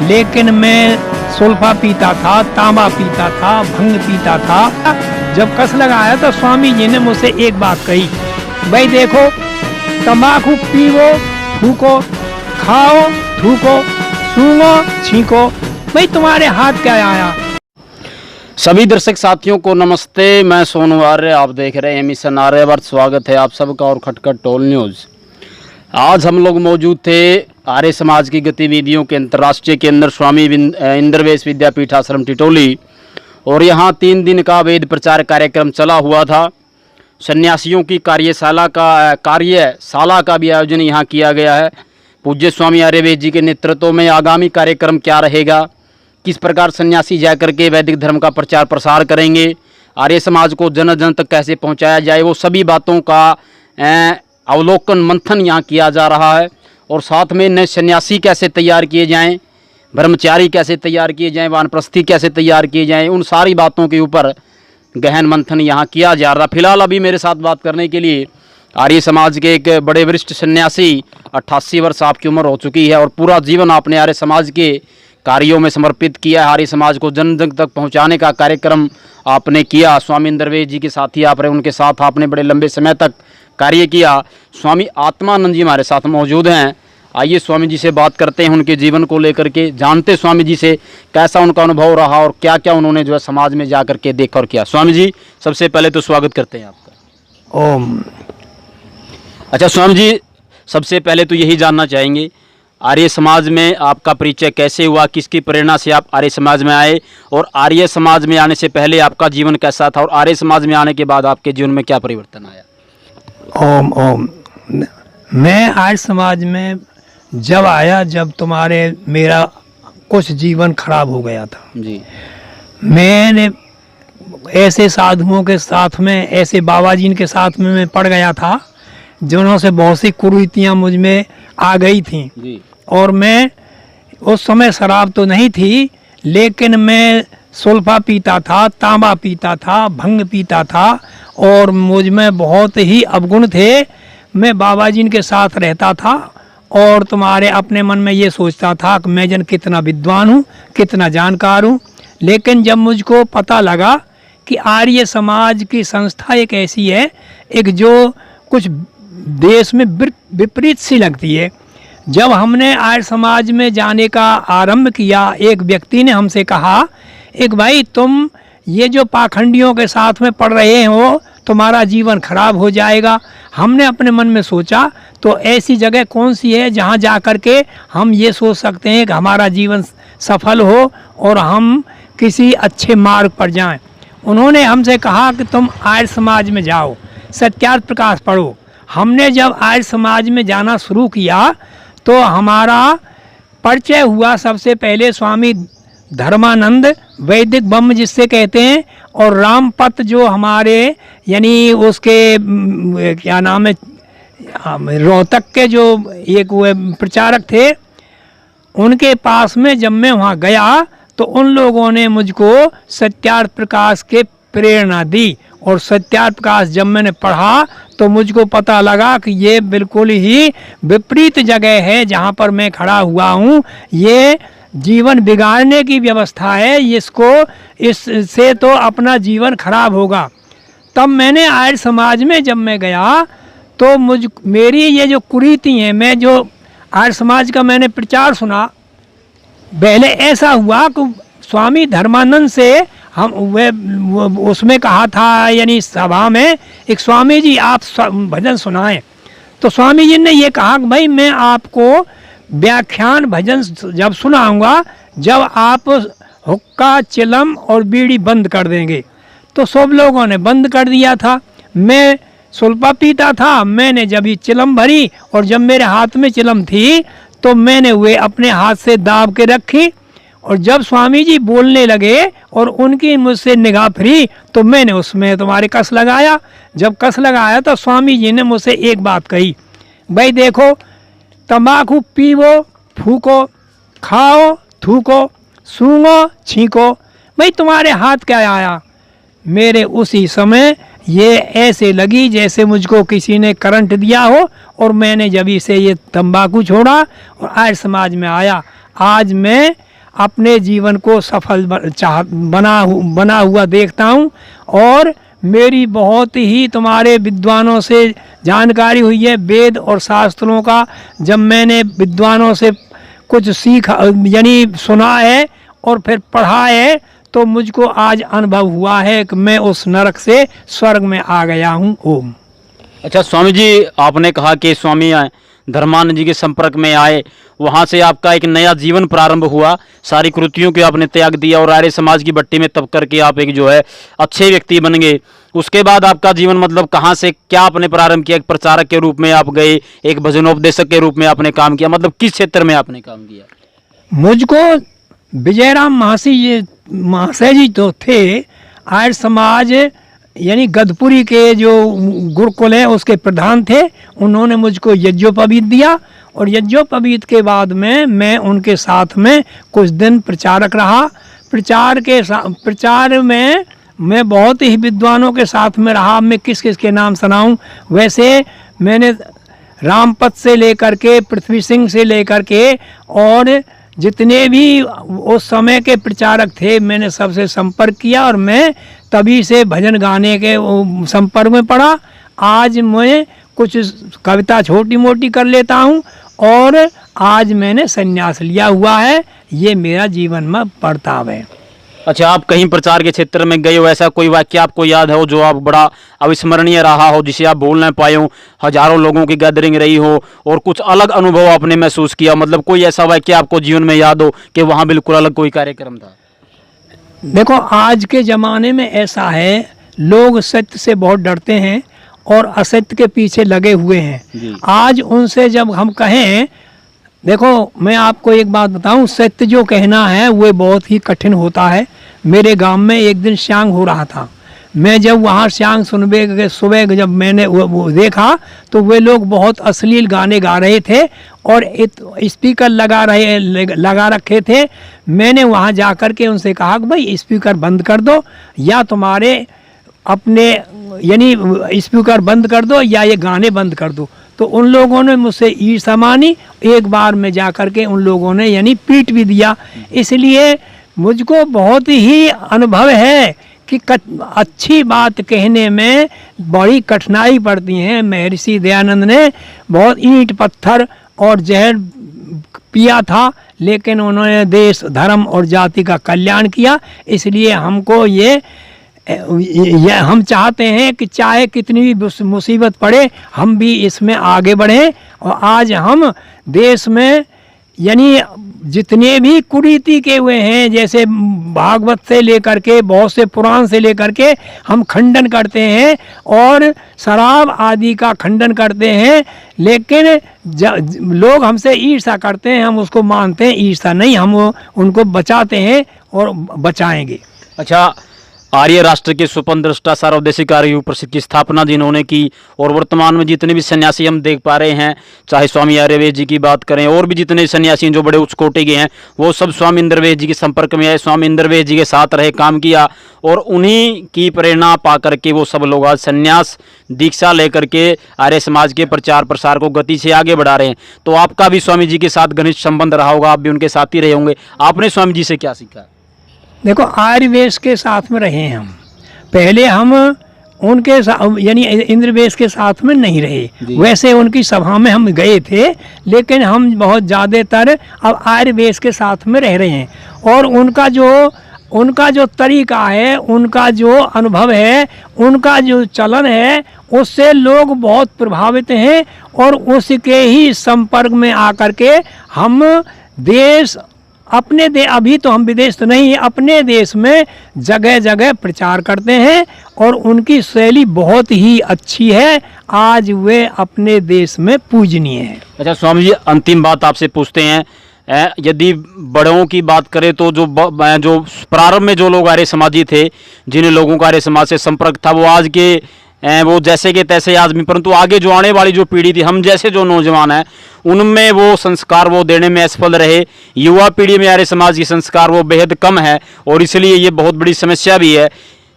लेकिन मैं सुल्फा पीता था, तांबा पीता था, भंग पीता था। जब कस लगाया तो स्वामी जी ने मुझसे एक बात कही, भाई देखो, तंबाकू पीवो, थूको, खाओ, थूको, सूंघो, छींको, भाई तुम्हारे हाथ क्या आया। सभी दर्शक साथियों को नमस्ते, मैं सोनू आर्य, आप देख रहे हैं मिशन आर्यवर्त। स्वागत है आप सबका और खटखट टोल न्यूज़। आज हम लोग मौजूद थे आर्य समाज की गतिविधियों के अंतर्राष्ट्रीय केंद्र स्वामी इंद्रवेश विद्यापीठ आश्रम टिटोली, और यहाँ 3 दिन का वेद प्रचार कार्यक्रम चला हुआ था। सन्यासियों की कार्यशाला का भी आयोजन यहाँ किया गया है। पूज्य स्वामी आर्यवेश जी के नेतृत्व में आगामी कार्यक्रम क्या रहेगा, किस प्रकार सन्यासी जाकर के वैदिक धर्म का प्रचार प्रसार करेंगे, आर्य समाज को जन जन तक कैसे पहुंचाया जाए, वो सभी बातों का अवलोकन मंथन यहाँ किया जा रहा है। और साथ में नए सन्यासी कैसे तैयार किए जाएं, ब्रह्मचारी कैसे तैयार किए जाएं, वानप्रस्थी कैसे तैयार किए जाएं, उन सारी बातों के ऊपर गहन मंथन यहाँ किया जा रहा। फिलहाल अभी मेरे साथ बात करने के लिए आर्य समाज के एक बड़े वरिष्ठ सन्यासी, 88 वर्ष आपकी उम्र हो चुकी है और पूरा जीवन आपने आर्य समाज के कार्यों में समर्पित किया है। आर्य समाज को जन जन तक पहुंचाने का कार्यक्रम आपने किया। स्वामी इंद्रवेश जी के साथी आप रहे, उनके साथ आपने बड़े लंबे समय तक कार्य किया। स्वामी आत्मानंद जी हमारे साथ मौजूद हैं। आइए स्वामी जी से बात करते हैं, उनके जीवन को लेकर के जानते स्वामी जी से कैसा उनका अनुभव रहा और क्या क्या उन्होंने जो है समाज में जा करके देखा और किया। स्वामी जी सबसे पहले तो स्वागत करते हैं आपका। ओम। अच्छा स्वामी जी, सबसे पहले तो यही जानना चाहेंगे, आर्य समाज में आपका परिचय कैसे हुआ, किसकी प्रेरणा से आप आर्य समाज में आए, और आर्य समाज में आने से पहले आपका जीवन कैसा था, और आर्य समाज में आने के बाद आपके जीवन में क्या परिवर्तन आया। ओम ओम। मैं आर्य समाज में जब आया, जब मेरा कुछ जीवन खराब हो गया था जी। मैंने ऐसे साधुओं के साथ में, ऐसे बाबा जी के साथ में मैं पड़ गया था जिन्हों से बहुत सी कुरीतियाँ मुझ में आ गई थी जी। और मैं उस समय शराब तो नहीं थी, लेकिन मैं सुल्फा पीता था, तांबा पीता था, भंग पीता था और मुझ में बहुत ही अवगुण थे। मैं बाबा जी के साथ रहता था और अपने मन में ये सोचता था कि मैं कितना विद्वान हूँ, कितना जानकार हूँ। लेकिन जब मुझको पता लगा कि आर्य समाज की संस्था एक ऐसी है, एक जो कुछ देश में विपरीत सी लगती है। जब हमने आर्य समाज में जाने का आरंभ किया, एक व्यक्ति ने हमसे कहा, एक भाई तुम ये जो पाखंडियों के साथ में पढ़ रहे हो, तुम्हारा जीवन खराब हो जाएगा। हमने अपने मन में सोचा, तो ऐसी जगह कौन सी है जहाँ जा कर के हम ये सोच सकते हैं कि हमारा जीवन सफल हो और हम किसी अच्छे मार्ग पर जाएं। उन्होंने हमसे कहा कि तुम आर्य समाज में जाओ, सत्यार्थ प्रकाश पढ़ो। हमने जब आर्य समाज में जाना शुरू किया तो हमारा परिचय हुआ सबसे पहले स्वामी धर्मानंद, वैदिक ब्रह्म जिससे कहते हैं, और रामपत जो हमारे यानी उसके क्या नाम है, रोहतक के जो एक वो प्रचारक थे, उनके पास में जब मैं वहाँ गया तो उन लोगों ने मुझको सत्यार्थ प्रकाश के प्रेरणा दी। और सत्यार्थ प्रकाश जब मैंने पढ़ा तो मुझको पता लगा कि ये बिल्कुल ही विपरीत जगह है जहाँ पर मैं खड़ा हुआ हूँ। ये जीवन बिगाड़ने की व्यवस्था है, इससे तो अपना जीवन खराब होगा। तब मैंने आर्य समाज में जब मैं गया तो मेरी ये जो कुरीति हैं, मैं जो आर्य समाज का मैंने प्रचार सुना, पहले ऐसा हुआ कि स्वामी धर्मानंद से हम उसमें कहा था, यानी सभा में, एक स्वामी जी आप भजन सुनाएं। तो स्वामी जी ने ये कहा कि भाई मैं आपको व्याख्यान भजन जब सुनाऊंगा जब आप हुक्का, चिलम और बीड़ी बंद कर देंगे। तो सब लोगों ने बंद कर दिया था। मैं सुल्फा पीता था, मैंने जब ये चिलम भरी और जब मेरे हाथ में चिलम थी तो मैंने वे अपने हाथ से दाब के रखी, और जब स्वामी जी बोलने लगे और उनकी मुझसे निगाह फिरी तो मैंने उसमें तुम्हारे कस लगाया। जब कस लगाया तो स्वामी जी ने मुझसे एक बात कही, भाई देखो, तंबाकू पीवो, फूको, खाओ, थूको, सूंघो, छींको, भाई तुम्हारे हाथ क्या आया। मेरे उसी समय ये ऐसे लगी जैसे मुझको किसी ने करंट दिया हो, और मैंने जब इसे ये तंबाकू छोड़ा और आर्य समाज में आया। आज मैं अपने जीवन को सफल बना हुआ देखता हूँ। और मेरी बहुत ही तुम्हारे विद्वानों से जानकारी हुई है, वेद और शास्त्रों का जब मैंने विद्वानों से कुछ सीखा यानी सुना है और फिर पढ़ा है, तो मुझको आज अनुभव हुआ है कि मैं उस नरक से स्वर्ग में आ गया हूँ। ओम। अच्छा स्वामी जी, आपने कहा कि स्वामी धर्मानंद जी के संपर्क में आए, वहाँ से आपका एक नया जीवन प्रारंभ हुआ, सारी कृतियों को आपने त्याग दिया और आर्य समाज की भट्टी में तप करके आप एक जो है अच्छे व्यक्ति बन गए। उसके बाद आपका जीवन मतलब कहाँ से क्या आपने प्रारंभ किया? एक प्रचारक के रूप में आप गए, एक भजनोपदेशक के रूप में आपने काम किया, मतलब किस क्षेत्र में आपने काम किया? मुझको विजयराम महाशय जी तो थे आर्य समाज यानी गदपुरी के जो गुरुकुल है उसके प्रधान थे। उन्होंने मुझको यज्ञोपवीत दिया और यज्ञोपवीत के बाद में मैं उनके साथ में कुछ दिन प्रचारक रहा। प्रचार में मैं बहुत ही विद्वानों के साथ में रहा। मैं किस किस के नाम सुनाऊं? वैसे मैंने रामपत से लेकर के पृथ्वी सिंह से लेकर के और जितने भी उस समय के प्रचारक थे मैंने सबसे संपर्क किया और मैं तभी से भजन गाने के संपर्क में पड़ा। आज मैं कुछ कविता छोटी मोटी कर लेता हूँ और आज मैंने संन्यास लिया हुआ है। ये मेरा जीवन में बर्ताव है। अच्छा, आप कहीं प्रचार के क्षेत्र में गए हो, ऐसा कोई वाक्य आपको याद हो जो आप बड़ा अविस्मरणीय रहा हो, जिसे आप भूल ना पाए हो, हजारों लोगों की गैदरिंग रही हो और कुछ अलग अनुभव आपने महसूस किया, मतलब कोई ऐसा वाक्य आपको जीवन में याद हो कि वहाँ बिल्कुल अलग कोई कार्यक्रम था? देखो, आज के ज़माने में ऐसा है, लोग सत्य से बहुत डरते हैं और असत्य के पीछे लगे हुए हैं। आज उनसे जब हम कहें, देखो मैं आपको एक बात बताऊं, सत्य जो कहना है वो बहुत ही कठिन होता है। मेरे गांव में एक दिन श्यांग हो रहा था। मैं जब वहाँ श्यांग सुबह जब मैंने वो देखा तो वे लोग बहुत अश्लील गाने गा रहे थे और स्पीकर लगा रखे थे। मैंने वहाँ जा कर के उनसे कहा कि भाई स्पीकर बंद कर दो या तुम्हारे अपने यानी स्पीकर बंद कर दो या ये गाने बंद कर दो। तो उन लोगों ने मुझसे ईर्ष्या मानी। एक बार में जा कर के उन लोगों ने यानी पीट भी दिया। इसलिए मुझको बहुत ही अनुभव है कि अच्छी बात कहने में बड़ी कठिनाई पड़ती है। महर्षि दयानंद ने बहुत ईंट पत्थर और जहर पिया था, लेकिन उन्होंने देश धर्म और जाति का कल्याण किया। इसलिए हमको ये हम चाहते हैं कि चाहे कितनी भी मुसीबत पड़े हम भी इसमें आगे बढ़ें। और आज हम देश में यानी जितने भी कुरीति के हुए हैं, जैसे भागवत से लेकर के बहुत से पुराण से लेकर के हम खंडन करते हैं और शराब आदि का खंडन करते हैं, लेकिन लोग हमसे ईर्ष्या करते हैं, हम उसको मानते हैं। ईर्ष्या नहीं, हम उनको बचाते हैं और बचाएंगे। अच्छा, आर्य राष्ट्र के स्वपन दृष्टा सार्वदेशिक आर्य युग परिषद की स्थापना जिन्होंने की और वर्तमान में जितने भी सन्यासी हम देख पा रहे हैं, चाहे स्वामी आर्यवेद जी की बात करें और भी जितने सन्यासी जो बड़े उच्च कोटि के हैं, वो सब स्वामी इंद्रवेद जी के संपर्क में आए, स्वामी इंद्रवेद जी के साथ रहे, काम किया और उन्हीं की प्रेरणा पा करके वो सब लोग आज संन्यास दीक्षा लेकर के आर्य समाज के प्रचार प्रसार को गति से आगे बढ़ा रहे हैं। तो आपका भी स्वामी जी के साथ घनिष्ठ संबंध रहा होगा, आप भी उनके साथ ही रहे होंगे। आपने स्वामी जी से क्या सीखा? देखो, आर्यवेश के साथ में रहे हैं हम। पहले हम उनके यानी इंद्रवेश के साथ में नहीं रहे। वैसे उनकी सभा में हम गए थे, लेकिन हम बहुत ज़्यादातर अब आर्यवेश के साथ में रह रहे हैं। और उनका जो तरीका है, उनका जो अनुभव है, उनका जो चलन है, उससे लोग बहुत प्रभावित हैं और उसके ही संपर्क में आकर के हम अभी तो हम विदेश तो नहीं, अपने देश में जगह जगह प्रचार करते हैं और उनकी शैली बहुत ही अच्छी है। आज वे अपने देश में पूजनीय है। अच्छा स्वामी जी, अंतिम बात आपसे पूछते हैं, यदि बड़ों की बात करें तो जो प्रारंभ में जो लोग आर्य समाजी थे, जिन लोगों का आर्य समाज से संपर्क था, वो आज के वो जैसे के तैसे आदमी, परंतु आगे जो आने वाली जो पीढ़ी थी, हम जैसे जो नौजवान हैं, उनमें वो संस्कार वो देने में असफल रहे। युवा पीढ़ी में आर्य समाज की संस्कार वो बेहद कम है और इसलिए ये बहुत बड़ी समस्या भी है।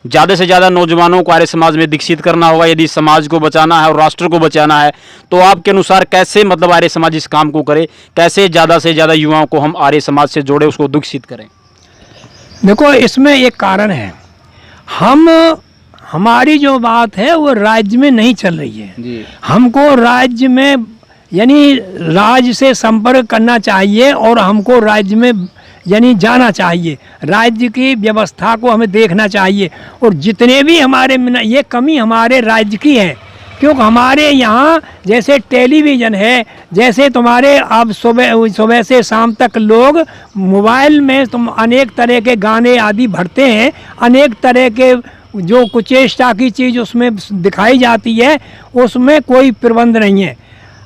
ज़्यादा से ज़्यादा नौजवानों को आर्य समाज में दीक्षित करना होगा यदि समाज को बचाना है और राष्ट्र को बचाना है, तो आपके अनुसार कैसे मतलब आर्य समाज इस काम को करे, कैसे ज़्यादा से ज़्यादा युवाओं को हम आर्य समाज से जोड़े, उसको दीक्षित करें? देखो, इसमें एक कारण है, हमारी जो बात है वो राज्य में नहीं चल रही है जी। हमको राज्य में यानी राज्य से संपर्क करना चाहिए और हमको राज्य में यानी जाना चाहिए, राज्य की व्यवस्था को हमें देखना चाहिए। और जितने भी हमारे ये कमी हमारे राज्य की है, क्योंकि हमारे यहाँ जैसे टेलीविज़न है, जैसे तुम्हारे अब सुबह से शाम तक लोग मोबाइल में तुम अनेक तरह के गाने आदि भरते हैं, अनेक तरह के जो कुचेष्टा की चीज़ उसमें दिखाई जाती है, उसमें कोई प्रबंध नहीं है।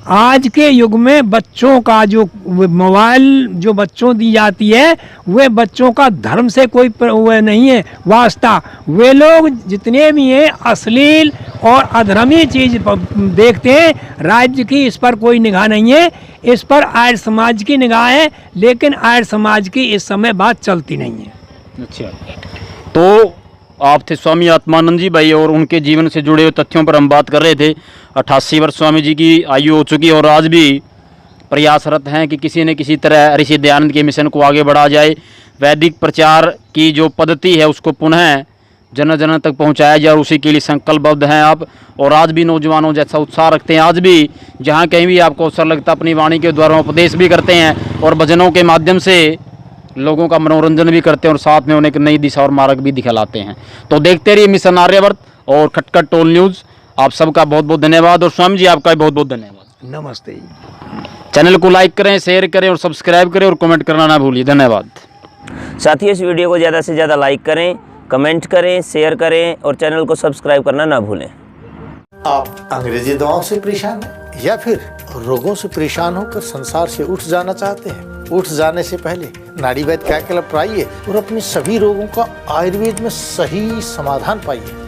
आज के युग में बच्चों का जो मोबाइल जो बच्चों दी जाती है, वे बच्चों का धर्म से कोई वह नहीं है वास्ता। वे लोग जितने भी हैं अश्लील और अधर्मी चीज़ देखते हैं। राज्य की इस पर कोई निगाह नहीं है, इस पर आर्य समाज की निगाह है, लेकिन आर्य समाज की इस समय बात चलती नहीं है। अच्छा, तो आप थे स्वामी आत्मानंद जी भाई और उनके जीवन से जुड़े हुए तथ्यों पर हम बात कर रहे थे। 88 वर्ष स्वामी जी की आयु हो चुकी और आज भी प्रयासरत हैं कि किसी न किसी तरह ऋषि दयानंद के मिशन को आगे बढ़ा जाए। वैदिक प्रचार की जो पद्धति है उसको पुनः जन जन तक पहुंचाया जाए और उसी के लिए संकल्पबद्ध हैं आप। और आज भी नौजवानों जैसा उत्साह रखते हैं, आज भी जहाँ कहीं भी आपको अवसर लगता अपनी वाणी के द्वारा उपदेश भी करते हैं और भजनों के माध्यम से लोगों का मनोरंजन भी करते हैं और साथ में उन्हें एक नई दिशा और मार्ग भी दिखलाते हैं। तो देखते रहिए मिशन आर्यावर्त और खटखट टोल न्यूज़। आप सबका बहुत बहुत धन्यवाद और स्वामी जी आपका भी बहुत बहुत धन्यवाद। नमस्ते। चैनल को लाइक करें, शेयर करें और सब्सक्राइब करें और कमेंट करना ना भूलिए। धन्यवाद। साथियों, इस वीडियो को ज़्यादा से ज़्यादा लाइक करें, कमेंट करें, शेयर करें और चैनल को सब्सक्राइब करना ना भूलें। आप अंग्रेजी दवाओं से परेशान हैं या फिर रोगों से परेशान होकर संसार से उठ जाना चाहते हैं? उठ जाने से पहले नाड़ी वैद्य क्या क्लब आइए और अपने सभी रोगों का आयुर्वेद में सही समाधान पाइए।